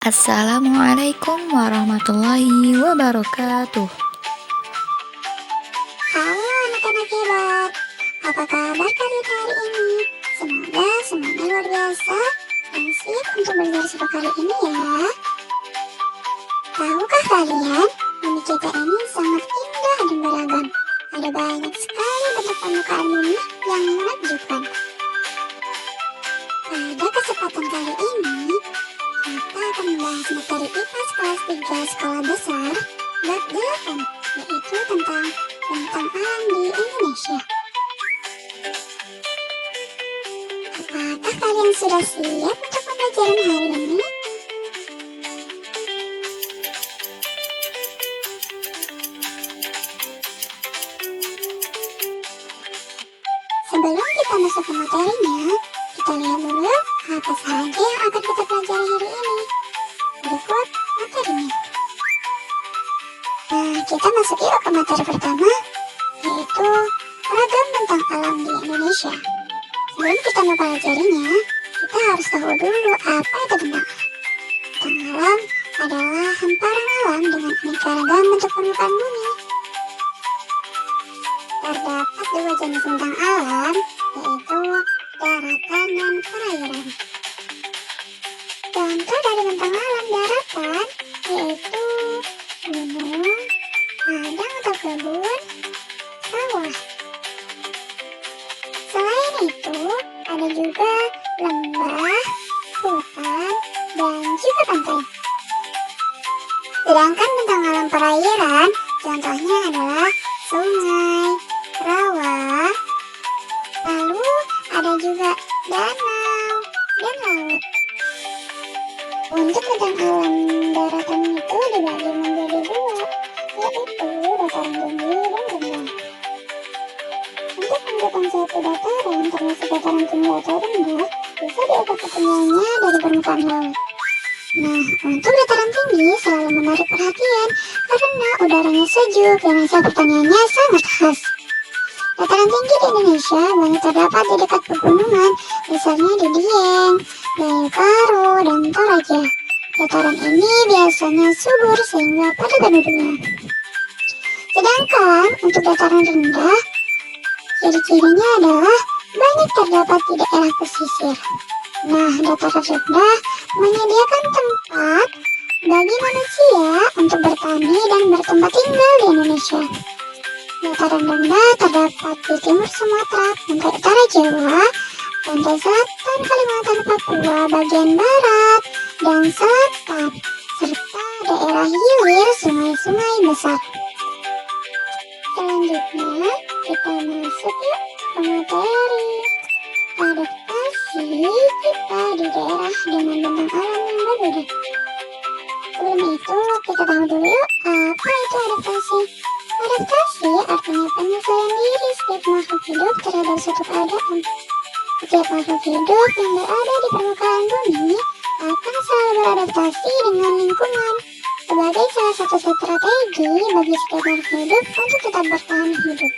Assalamualaikum warahmatullahi wabarakatuh. Halo anak-anak hebat, apa kabar kalian hari ini? Semoga semuanya luar biasa dan sip untuk belajar sifat kali ini ya. Tahukah kalian, bumi kita ini sangat indah dan beragam. Ada banyak sekali bentuk permukaan bumi yang menakjubkan. Pada kesempatan kali ini, kita akan membahas materi IPA kelas 3 skala besar bab 8, yaitu tentang bentang alam di Indonesia. Apakah kalian sudah siap untuk pembelajaran hari ini? Sebelum kita masuk ke materinya, kita lihat dulu apa saja yang akan kita pelajari hari ini. Berikut materinya. Kita masuk yuk ke materi pertama, yaitu ragam bentang alam di Indonesia. Sebelum kita mempelajarinya, kita harus tahu dulu apa itu bentang alam. Bentang alam adalah hamparan alam dengan aneka ragam bentuk permukaan bumi. Terdapat dua jenis bentang alam, yaitu daratan dan perairan. Contoh dari bentang alam daratan yaitu gunung, ladang atau kebun, sawah. Selain itu, ada juga lembah, hutan, dan juga pantai. Sedangkan bentang alam perairan, contohnya adalah sungai, rawa, lalu ada juga danau dan laut. Untuk bentang alam daratan itu dibagi menjadi dua, yaitu dataran tinggi dan rendah. Untuk menentukan suatu dataran, termasuk dataran tinggi atau rendah, bisa diukur ketinggiannya dari permukaan laut. Nah, untuk dataran tinggi selalu menarik perhatian karena udaranya sejuk dan hasil pertaniannya sangat khas. Dataran tinggi di Indonesia banyak terdapat di dekat pegunungan, misalnya di Dieng, Gayo Karo, dan Toraja. Dataran ini biasanya subur sehingga padat penduduknya. Sedangkan untuk dataran rendah, ciri-cirinya adalah banyak terdapat di daerah pesisir. Nah, dataran rendah menyediakan tempat bagi manusia untuk bertani dan bertempat tinggal di Indonesia. Dataran rendah terdapat di timur Sumatera, pantai utara Jawa, pantai selatan Kalimantan, Papua, bagian barat dan selatan, serta daerah hilir sungai-sungai besar. Selanjutnya, kita masuk yuk ke materi adaptasi kita di daerah dengan bentang alam yang berbeda. Sebelum itu, kita tahu dulu yuk apa itu adaptasi. Adaptasi artinya penyesuaian diri setiap makhluk hidup terhadap suatu keadaan. Setiap makhluk hidup yang berada di permukaan bumi akan selalu beradaptasi dengan lingkungan sebagai salah satu strategi bagi setiap makhluk hidup untuk tetap bertahan hidup.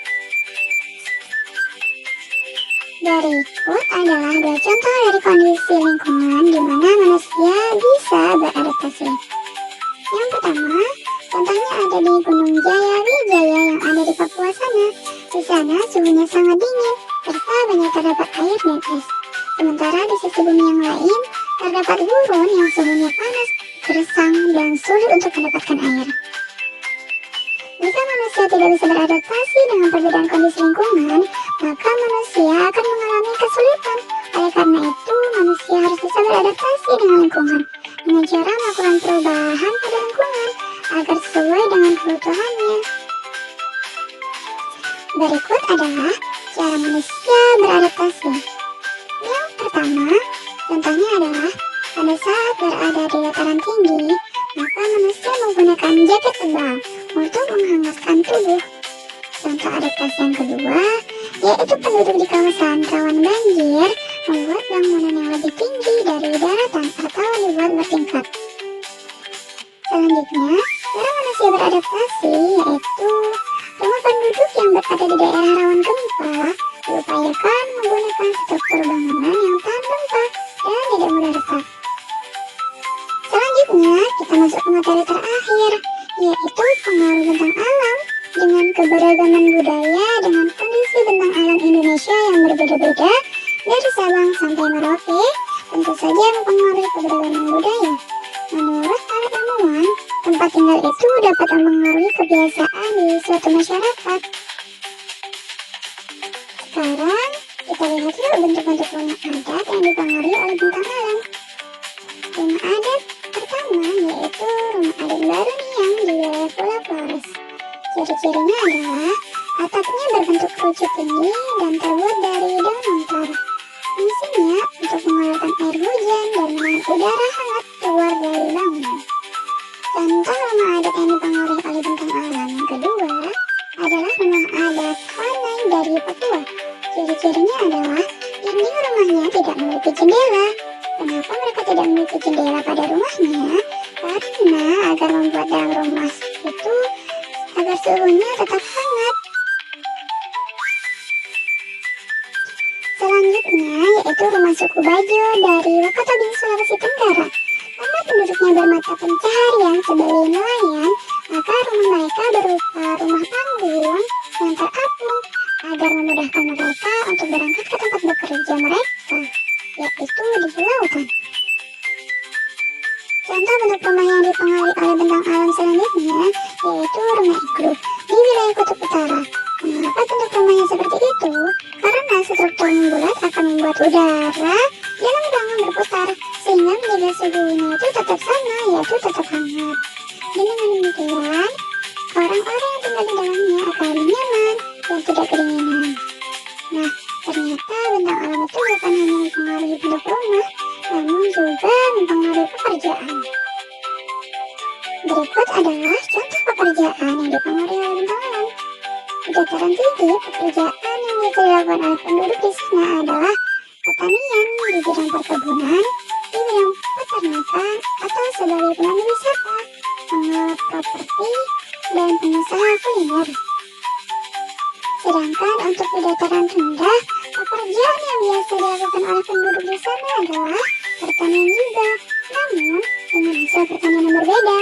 Berikut adalah dua contoh dari kondisi lingkungan di mana manusia bisa beradaptasi. Yang pertama, contohnya ada di Gunung Jaya Wijaya yang ada di Papua sana. Di sana suhunya sangat dingin, serta banyak terdapat air dan es. Sementara di sisi bumi yang lain, terdapat gurun yang suhunya panas, gersang, dan sulit untuk mendapatkan air. Jika manusia tidak bisa beradaptasi dengan perbedaan kondisi lingkungan, maka manusia akan mengalami kesulitan. Oleh karena itu, manusia harus bisa beradaptasi dengan lingkungan dengan cara melakukan perubahan pada lingkungan agar sesuai dengan kebutuhannya. Berikut adalah cara manusia beradaptasi. Yang pertama, contohnya adalah pada saat berada di dataran tinggi, maka manusia menggunakan jaket tebal untuk menghangatkan tubuh. Contoh adaptasi yang kedua, yaitu penduduk di kawasan rawan banjir membuat bangunan yang lebih tinggi dari daratan atau dibuat bertingkat. Selanjutnya, cara manusia beradaptasi yaitu rumah penduduk yang berada di daerah rawan gempa diupayakan menggunakan struktur bangunan yang tahan gempa dan tidak mudah retak. Selanjutnya, kita masuk ke materi terakhir, yaitu pengaruh bentang alam. Dengan keberagaman budaya dengan kondisi bentang alam Indonesia yang berbeda-beda dari Sabang sampai Merauke, tentu saja mempengaruhi keberagaman budaya. Menurut para ilmuwan, tempat tinggal itu dapat mempengaruhi kebiasaan di suatu masyarakat. Sekarang, kita lihat yuk bentuk-bentuk rumah adat yang dipengaruhi oleh bentang alam. Rumah adat pertama yaitu rumah adat baru Niang di wilayah Pulau Flores. Ciri-cirinya adalah atapnya berbentuk kerucut tinggi dan terbuat dari daun lontar. Fungsinya untuk mengalirkan air hujan dan menahan udara hangat keluar dari bangunan. Contoh rumah adat yang dipengaruhi oleh bentang alam yang kedua adalah rumah adat Hanai dari Papua. Ciri-cirinya adalah dinding rumahnya tidak memiliki jendela. Kenapa mereka tidak memiliki jendela pada rumahnya? Karena agar membuat dalam rumah itu agar suhunya tetap hangat. Selanjutnya yaitu rumah suku Bajo dari Wakatobi, Sulawesi Tenggara. Karena penduduknya bermata pencaharian sebagai nelayan, maka rumah mereka berupa rumah panggung yang terapung agar memudahkan mereka untuk berangkat ke tempat bekerja mereka, yaitu di lautan. Contoh bentuk rumah yang dipengaruhi oleh bentang alam selanjutnya yaitu rumah iglu di wilayah kutub utara. Mengapa bentuk rumahnya seperti itu? Karena struktur yang bulat akan membuat udara dalam ruangan berputar sehingga menjaga suhunya itu tetap sama, yaitu tetap hangat. Dengan demikian, orang-orang yang tinggal di dalamnya akan lebih nyaman dan tidak kedinginan. Nah, ternyata bentang alam itu bukan hanya mempengaruhi bentuk rumah, namun juga mempengaruhi pekerjaan. Berikut adalah contoh pekerjaan yang dipengaruhi oleh bentang alam. Di dataran tinggi, pekerjaan yang biasa dilakukan oleh penduduk di sana adalah pertanian di bidang perkebunan, di bidang peternakan, atau sebagai pemandu wisata, pengelola properti, dan pengusaha kuliner. Sedangkan untuk di dataran rendah, pekerjaan yang biasa dilakukan oleh penduduk di sana adalah pertanian juga, namun dengan hasil pertanian yang berbeda.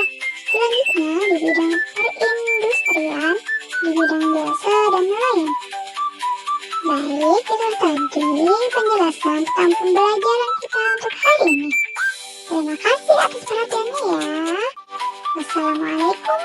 Selanjutnya di bidang perindustrian, di bidang jasa dan nelayan. Baik, itu tadi penjelasan tentang pembelajaran kita untuk hari ini. Terima kasih atas perhatiannya ya. Wassalamualaikum